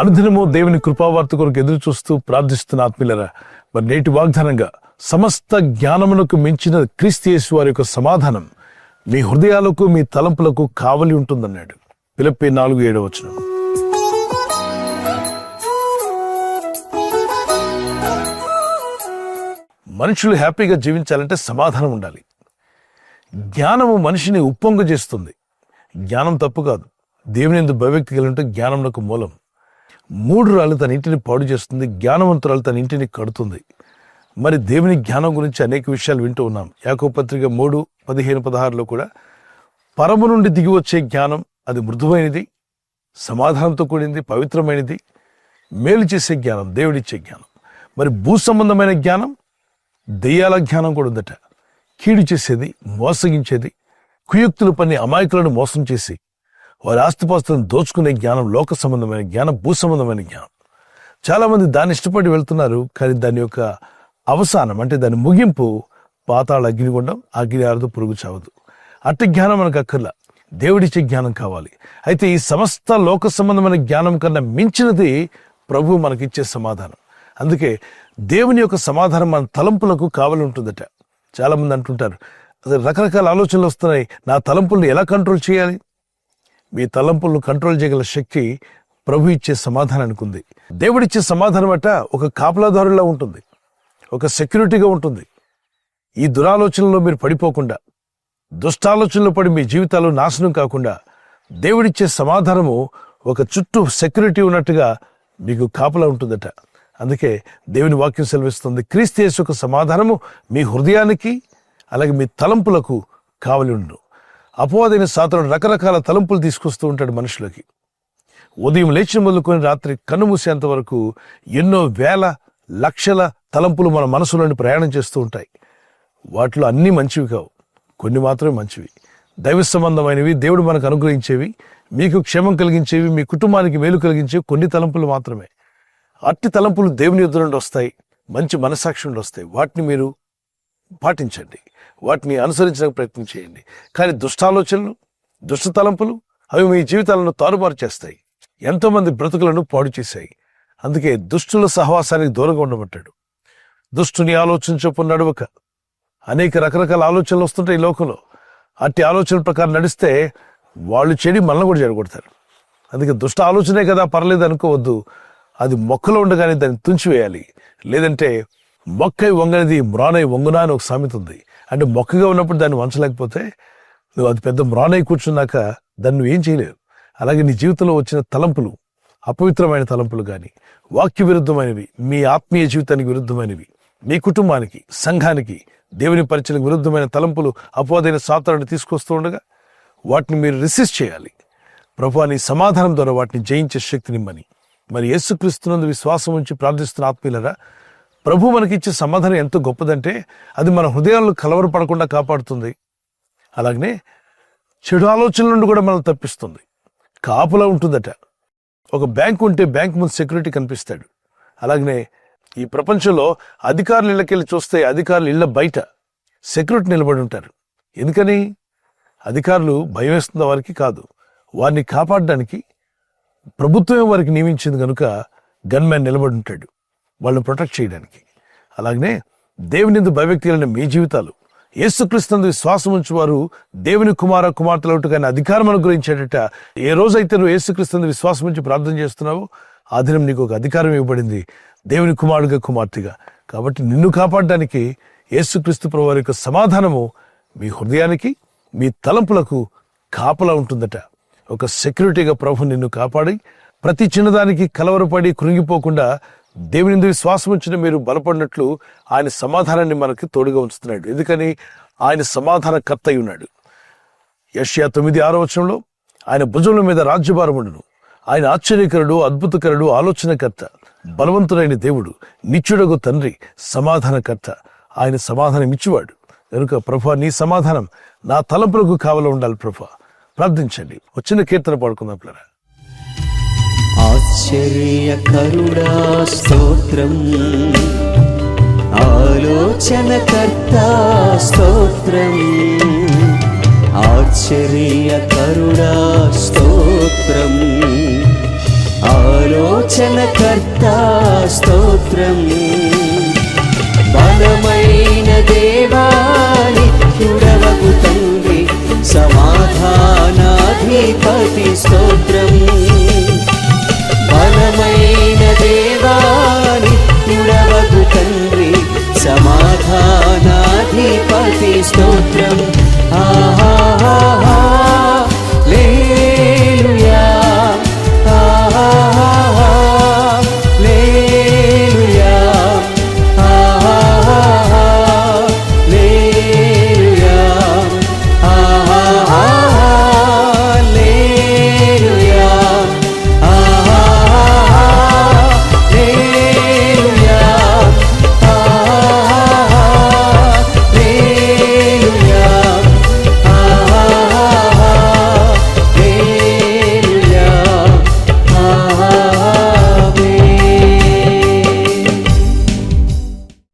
అనుదినము దేవుని కృపావార్త కొరకు ఎదురు చూస్తూ ప్రార్థిస్తున్న ఆత్మీయులారా, మరి నేటి వాగ్దానంగా సమస్త జ్ఞానమునకు మించిన క్రీస్తు యేసు వారి యొక్క సమాధానం మీ హృదయాలకు మీ తలంపులకు కావలి ఉంటుందన్నాడు. ఫిలిప్పీ 4:7. మనుషులు హ్యాపీగా జీవించాలంటే సమాధానం ఉండాలి. జ్ఞానము మనిషిని ఉప్పొంగ చేస్తుంది. జ్ఞానం తప్పు కాదు. దేవుని యందు భయభక్తి కలిగి ఉంటే జ్ఞానమునకు మూలం. మూఢురాలు తన ఇంటిని పాడు చేస్తుంది, జ్ఞానవంతురాలు తన ఇంటిని కడుతుంది. మరి దేవుని జ్ఞానం గురించి అనేక విషయాలు వింటూ ఉన్నాం. యాకోబు పత్రిక 3:15-16 కూడా పరము నుండి దిగి వచ్చే జ్ఞానం అది మృదువైనది, సమాధానంతో కూడింది, పవిత్రమైనది, మేలు చేసే జ్ఞానం, దేవుడిచ్చే జ్ఞానం. మరి భూ సంబంధమైన జ్ఞానం, దెయ్యాల జ్ఞానం కూడా ఉందట. కీడు చేసేది, మోసగించేది, కుయుక్తులు పన్ని అమాయకులను మోసం చేసి వారి ఆస్తిపాస్తులను దోచుకునే జ్ఞానం లోక సంబంధమైన జ్ఞానం, భూ సంబంధమైన జ్ఞానం. చాలామంది దాన్ని ఇష్టపడి వెళ్తున్నారు. కానీ దాని యొక్క అవసానం అంటే దాని ముగింపు పాతాళ అగ్నిగుండం, అగ్ని ఆరదు, పురుగు చావదు. అట్టి జ్ఞానం మనకు అక్కర్లా, దేవుడిచ్చే జ్ఞానం కావాలి. అయితే ఈ సమస్త లోక సంబంధమైన జ్ఞానం కన్నా మించినది ప్రభు మనకిచ్చే సమాధానం. అందుకే దేవుని యొక్క సమాధానం మన తలంపులకు కావలి ఉంటుందట. చాలామంది అంటుంటారు, అసలు రకరకాల ఆలోచనలు వస్తున్నాయి, నా తలంపులను ఎలా కంట్రోల్ చేయాలి? మీ తలంపులను కంట్రోల్ చేయగల శక్తి ప్రభు ఇచ్చే సమాధానానికి ఉంది. దేవుడిచ్చే సమాధానం అట ఒక కాపలాదారులా ఉంటుంది, ఒక సెక్యూరిటీగా ఉంటుంది. ఈ దురాలోచనలో మీరు పడిపోకుండా, దుష్టాలోచనలో పడి మీ జీవితాలు నాశనం కాకుండా దేవుడిచ్చే సమాధానము ఒక చుట్టూ సెక్యూరిటీ ఉన్నట్టుగా మీకు కాపలా ఉంటుందట. అందుకే దేవుని వాక్యం సెలవిస్తుంది, క్రీస్తు యేసు యొక్క సమాధానము మీ హృదయానికి అలాగే మీ తలంపులకు కావలి ఉండు. అపవాదైన సాతానుడు రకరకాల తలంపులు తీసుకొస్తూ ఉంటాడు మనుషులకి. ఉదయం లేచిన మొదలుకొని రాత్రి కన్ను మూసేంత వరకు ఎన్నో వేల లక్షల తలంపులు మన మనసులోని ప్రయాణం చేస్తూ ఉంటాయి. వాటిలో అన్నీ మంచివి కావు, కొన్ని మాత్రమే మంచివి, దైవ సంబంధమైనవి, దేవుడు మనకు అనుగ్రహించేవి, మీకు క్షేమం కలిగించేవి, మీ కుటుంబానికి మేలు కలిగించేవి కొన్ని తలంపులు మాత్రమే. అట్టి తలంపులు దేవుని యొద్ద నుండి వస్తాయి, మంచి మనసాక్షి నుండి వస్తాయి. వాటిని మీరు పాటించండి, వాటిని అనుసరించడానికి ప్రయత్నం చేయండి. కానీ దుష్టాలోచనలు, దుష్ట తలంపులు అవి మీ జీవితాలను తారుమారు చేస్తాయి, ఎంతోమంది బ్రతుకులను పాడు చేశాయి. అందుకే దుష్టుల సహవాసానికి దూరంగా ఉండమంటాడు. దుష్టుని ఆలోచన చొప్పున నడవక, అనేక రకరకాల ఆలోచనలు వస్తుంటాయి ఈ లోకంలో. అట్టి ఆలోచన ప్రకారం నడిస్తే వాళ్ళు చెడి మనల్ని కూడా చెడగొడతారు. అందుకే దుష్ట ఆలోచనే కదా పర్లేదు అనుకోవద్దు. అది మొక్కలో ఉండగానే దాన్ని తుంచివేయాలి. లేదంటే మొక్కై వంగనిది మ్రానై వంగునా అని ఒక సామెత ఉంది. అంటే మొక్కగా ఉన్నప్పుడు దాన్ని వంచలేకపోతే నువ్వు అది పెద్ద మ్రానై కూర్చున్నాక దాన్ని నువ్వు ఏం చేయలేవు. అలాగే నీ జీవితంలో వచ్చిన తలంపులు, అపవిత్రమైన తలంపులు కానీ, వాక్య విరుద్ధమైనవి, మీ ఆత్మీయ జీవితానికి విరుద్ధమైనవి, మీ కుటుంబానికి, సంఘానికి, దేవుని పరిచయకు విరుద్ధమైన తలంపులు అపవాదైన సాతానుడు తీసుకొస్తూ ఉండగా వాటిని మీరు రెసిస్ట్ చేయాలి. ప్రభువా నీ సమాధానం ద్వారా వాటిని జయించే శక్తినిమ్మని మరి యేసుక్రీస్తునందు విశ్వాసం ఉంచి ప్రార్థిస్తున్న ఆత్మీయులారా, ప్రభు మనకిచ్చే సమాధానం ఎంతో గొప్పదంటే అది మన హృదయాలను కలవరపడకుండా కాపాడుతుంది. అలాగనే చెడు ఆలోచనల నుండి కూడా మనం తప్పిస్తుంది. కాపులా ఉంటుందట. ఒక బ్యాంకు ఉంటే బ్యాంక్ ముందు సెక్యూరిటీ కనిపిస్తాడు. అలాగనే ఈ ప్రపంచంలో అధికారుల ఇళ్ళకెళ్ళి చూస్తే అధికారుల ఇళ్ళ బయట సెక్యూరిటీ నిలబడి ఉంటారు. ఎందుకని? అధికారులు భయం వేస్తున్న వారికి కాదు, వారిని కాపాడడానికి ప్రభుత్వమే వారికి నియమించింది కనుక గన్మ్యాన్ నిలబడి ఉంటాడు వాళ్ళని ప్రొటెక్ట్ చేయడానికి. అలాగనే దేవుని యందు భయభక్తి కలిగిన మీ జీవితాలు, యేసుక్రీస్తునందు విశ్వాసం ఉంచి వారు దేవుని కుమార్తెలవుట కానీ అధికారం అనుగ్రహించేటట. ఏ రోజైతే నువ్వు యేసుక్రీస్తునందు విశ్వాసం ఉంచి ప్రార్థన చేస్తున్నావో ఆ దినం నీకు ఒక అధికారం ఇవ్వబడింది, దేవుని కుమారుడిగా, కుమార్తెగా. కాబట్టి నిన్ను కాపాడడానికి యేసుక్రీస్తు ప్రభువు వారి యొక్క సమాధానము మీ హృదయానికి, మీ తలంపులకు కాపలా ఉంటుందట. ఒక సెక్యూరిటీగా ప్రభు నిన్ను కాపాడి ప్రతి చిన్నదానికి కలవరపడి కృంగిపోకుండా దేవుని యందు విశ్వాసం ఉంచిన మీరు బలపడినట్లు ఆయన సమాధానాన్ని మనకి తోడుగా ఉంచుతున్నాడు. ఎందుకని? ఆయన సమాధాన కర్త అయి ఉన్నాడు. యెషయా 9:6 ఆయన భుజముల మీద రాజ్యభారం ఉండును, ఆయన ఆశ్చర్యకరుడు, అద్భుతకరుడు, ఆలోచనకర్త, బలవంతుడైన దేవుడు, నిత్యుడగు తండ్రి, సమాధానకర్త. ఆయన సమాధానం ఇచ్చేవాడు కనుక ప్రభువా నీ సమాధానం నా తలంపులకు కావలి ఉండాలి ప్రభువా. ప్రార్థించండి. వచ్చిన కీర్తన పాడుకుందాం పిల్లరా. ఆశ్చర్యకరుడా స్తోత్రం, ఆలోచనకర్త స్తోత్రం, ఆశ్చర్యకరుడా స్తోత్రం, ఆలోచనకర్త స్తోత్రం. బలమైన దేవానిత్యుడవగు తండ్రి సమాధానాధిపతి స్తోత్రం. బలమైన దేవానిత్యుడవగు తండ్రి సమాధానాధిపతి స్తోత్రం. హల్లెలూయా, హల్లెలూయా, హల్లెలూయా, హల్లెలూయా, హల్లెలూయా,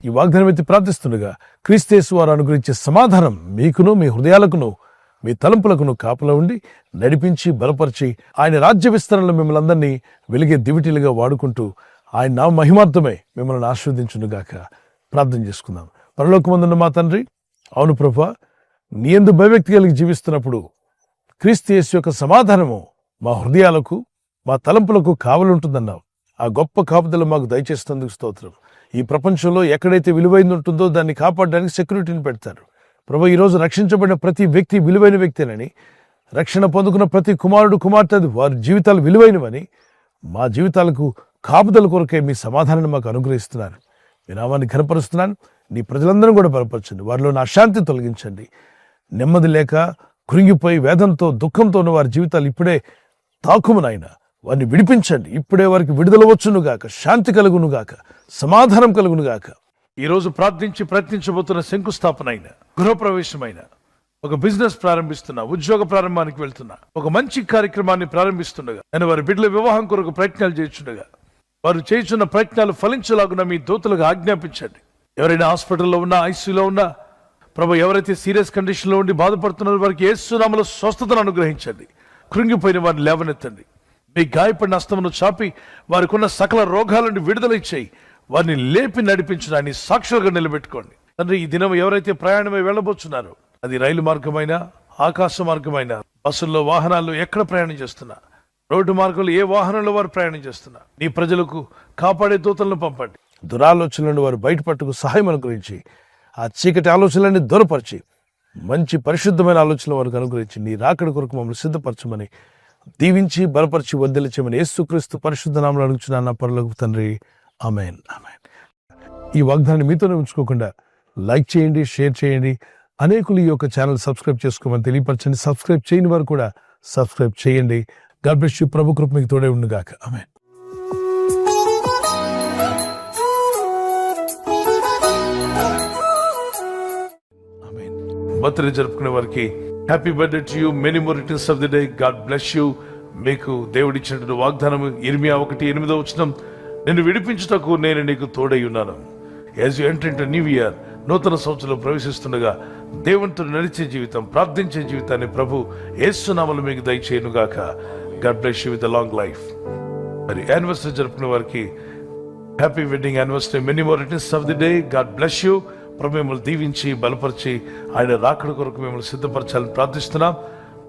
ఈ వాగ్దానం ఎత్తి ప్రార్థిస్తుండగా క్రీస్తు వారు అనుగ్రహించే సమాధానం మీకును, మీ హృదయాలకును, మీ తలంపులకును కాపులా ఉండి నడిపించి బలపరిచి ఆయన రాజ్య విస్తరణలో మిమ్మల్ని అందరినీ వెలిగే దివిటీలుగా వాడుకుంటూ ఆయన నా మహిమార్థమే మిమ్మల్ని ఆశీర్వదించునుగాక. ప్రార్థన చేసుకుందాం. పరలోకమందున్న మా తండ్రి, అవును ప్రభువా, నీ యందు భయభక్తి కలిగి జీవిస్తున్నప్పుడు క్రీస్తు యేసు యొక్క సమాధానము మా హృదయాలకు, మా తలంపులకు కావలుంటుందన్నావు. ఆ గొప్ప కాపుదల మాకు దయచేసినందుకు స్తోత్రం. ఈ ప్రపంచంలో ఎక్కడైతే విలువైంది ఉంటుందో దాన్ని కాపాడడానికి సెక్యూరిటీని పెడతారు. ప్రభు, ఈరోజు రక్షించబడిన ప్రతి వ్యక్తి విలువైన వ్యక్తేనని, రక్షణ పొందుకున్న ప్రతి కుమారుడు, కుమార్తె వారి జీవితాలు విలువైనవని, మా జీవితాలకు కాపుదల కొరకే మీ సమాధానాన్ని మాకు అనుగ్రహిస్తున్నారు. మీ నామాన్ని ఘనపరుస్తున్నాను. నీ ప్రజలందరూ కూడా బలపరచండి. వారిలో అశాంతి తొలగించండి. నెమ్మది లేక కృంగిపోయి వేదంతో, దుఃఖంతో ఉన్న వారి జీవితాలు ఇప్పుడే తాకుమునైనా వారిని విడిపించండి. ఇప్పుడే వారికి విడుదల వచ్చునుగాక, శాంతి కలుగునుగాక, సమాధానం కలుగునుగాక. ఈరోజు ప్రార్థించి ప్రయత్నించబోతున్న శంకుస్థాపన అయిన, గృహప్రవేశమైన, ఒక బిజినెస్ ప్రారంభిస్తున్నా, ఉద్యోగ ప్రారంభానికి వెళ్తున్నా, ఒక మంచి కార్యక్రమాన్ని ప్రారంభిస్తుండగా, నేను వారి బిడ్డల వివాహం కొరకు ప్రయత్నాలు చేస్తుండగా, వారు చేస్తున్న ప్రయత్నాలు ఫలించలాగున మీ దూతలుగా ఆజ్ఞాపించండి. ఎవరైనా హాస్పిటల్లో ఉన్నా, ఐసీయూలో ఉన్నా, ప్రభు, ఎవరైతే సీరియస్ కండిషన్లో ఉండి బాధపడుతున్నారో వారికి యేసు నామములో స్వస్థతను అనుగ్రహించండి. కృంగిపోయిన వారిని లేవనెత్తండి. మీ గాయపడిన హస్తమును చాపి వారికి ఉన్న సకల రోగాల నుండి విడుదల ఇచ్చేయి. వారిని లేపి నడిపించడాన్ని సాక్షులుగా నిలబెట్టుకోండి. తండ్రి, ఈ దినం ఎవరైతే ప్రయాణమై వెళ్ళబోతున్నారో, అది రైలు మార్గమైనా, ఆకాశ మార్గమైనా, బస్సుల్లో, వాహనాల్లో ఎక్కడ ప్రయాణం చేస్తున్నా, రోడ్డు మార్గంలో ఏ వాహనంలో వారు ప్రయాణం చేస్తున్నా, నీ ప్రజలకు కాపాడే దూతలను పంపండి. దురాలోచనలను వారు బయటపట్టుకు సహాయం అనుగ్రహించి, ఆ చీకటి ఆలోచనలన్నీ దూరపరిచి మంచి పరిశుద్ధమైన ఆలోచనలు వారికి అనుగ్రహించి నీ రాకడ కొరకు మమ్మల్ని సిద్ధపరచమని దీవించి బలపరిచి వదిలించమని యేసుక్రీస్తు పరిశుద్ధ నామములో అడుగుచున్నాను నా పరలోకపు తండ్రి. ఆమేన్, ఆమేన్. ఈ వాగ్దానాన్ని మీతోనే ఉంచుకోకుండా లైక్ చేయండి, షేర్ చేయండి. అనేకులు ఈ యొక్క ఛానల్ సబ్స్క్రైబ్ చేసుకోమని తెలియపరచండి. సబ్స్క్రైబ్ చేయని వారు కూడా సబ్స్క్రైబ్ చేయండి. God bless you. ప్రభు కృప మీకు తోడే ఉండుగాక. ఆమేన్. బర్త్డే జరుపుకునే వారికి happy birthday to you. Many more returns of the day. God bless you. మీకు దేవుడిచ్చినటువంటి వాగ్దానం ఇర్మియా 1:8 నిన్ను విడిపించుటకు నేను నీకు తోడై ఉన్నాను. As you enter into new year, నూతన సంవత్సరంలో ప్రవేశిస్తుండగా దేవునితో నడిచే జీవితం, ప్రార్థించే జీవితాన్ని ప్రభు యేసు నామములో మీకు దయచేయునుగాక. God bless you with a long life. మరి యానివర్సరీ జరుపుకునే వారికి happy wedding anniversary. Many more returns of the day. God bless you. ప్రభు మిమ్మల్ని దీవించి బలపరిచి ఆయన రాకడ కొరకు మిమ్మల్ని సిద్ధపరచాలని ప్రార్థిస్తున్నాం.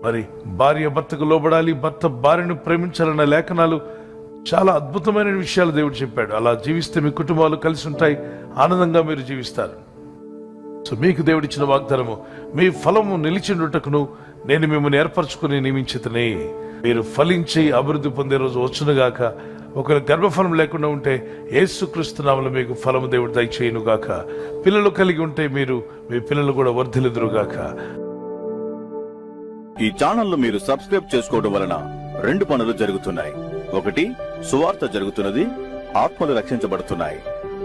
మరి భార్య భర్తకు లోబడాలి, భర్త భార్యను ప్రేమించాలన్న లేఖనాలు చాలా అద్భుతమైన విషయాలు దేవుడు చెప్పాడు. అలా జీవిస్తే మీ కుటుంబాలు కలిసి ఉంటాయి, ఆనందంగా మీరు జీవిస్తారు. సో మీకు దేవుడిచ్చిన వాగ్దానము, మీ ఫలము నిలిచిండుటకును నేను మిమ్మల్ని ఏర్పరచుకుని నియమించితనే. మీరు ఫలించి అభివృద్ధి పొందే రోజు వచ్చునుగాక. ఒకవేళ గర్భఫలం లేకుండా ఉంటే యేసుక్రీస్తు నామములో మీకు ఫలము దేవుడు దయచేయునుగాక. పిల్లలు కలిగి ఉంటే మీరు, మీ పిల్లలు కూడా వర్ధిల్లుదురుగాక. ఈ ఛానల్ మీరు సబ్స్క్రైబ్ చేసుకోవడం వలన 2 పనులు జరుగుతున్నాయి. ఒకటి, సువార్త జరుగుతున్నది, ఆత్మలు రక్షించబడుతున్నాయి.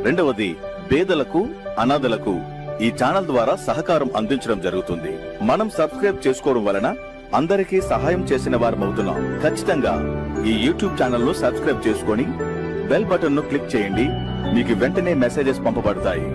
రెండవది, పేదలకు, అనాథలకు ఈ ఛానల్ ద్వారా సహకారం అందించడం జరుగుతుంది. మనం సబ్స్క్రైబ్ చేసుకోవడం వలన అందరికీ సహాయం చేసిన వారమవుతున్నాం. ఖచ్చితంగా ఈ యూట్యూబ్ ఛానల్ ను సబ్స్క్రైబ్ చేసుకొని బెల్ బటన్ ను క్లిక్ చేయండి. మీకు వెంటనే మెసేజెస్ పంపబడతాయి.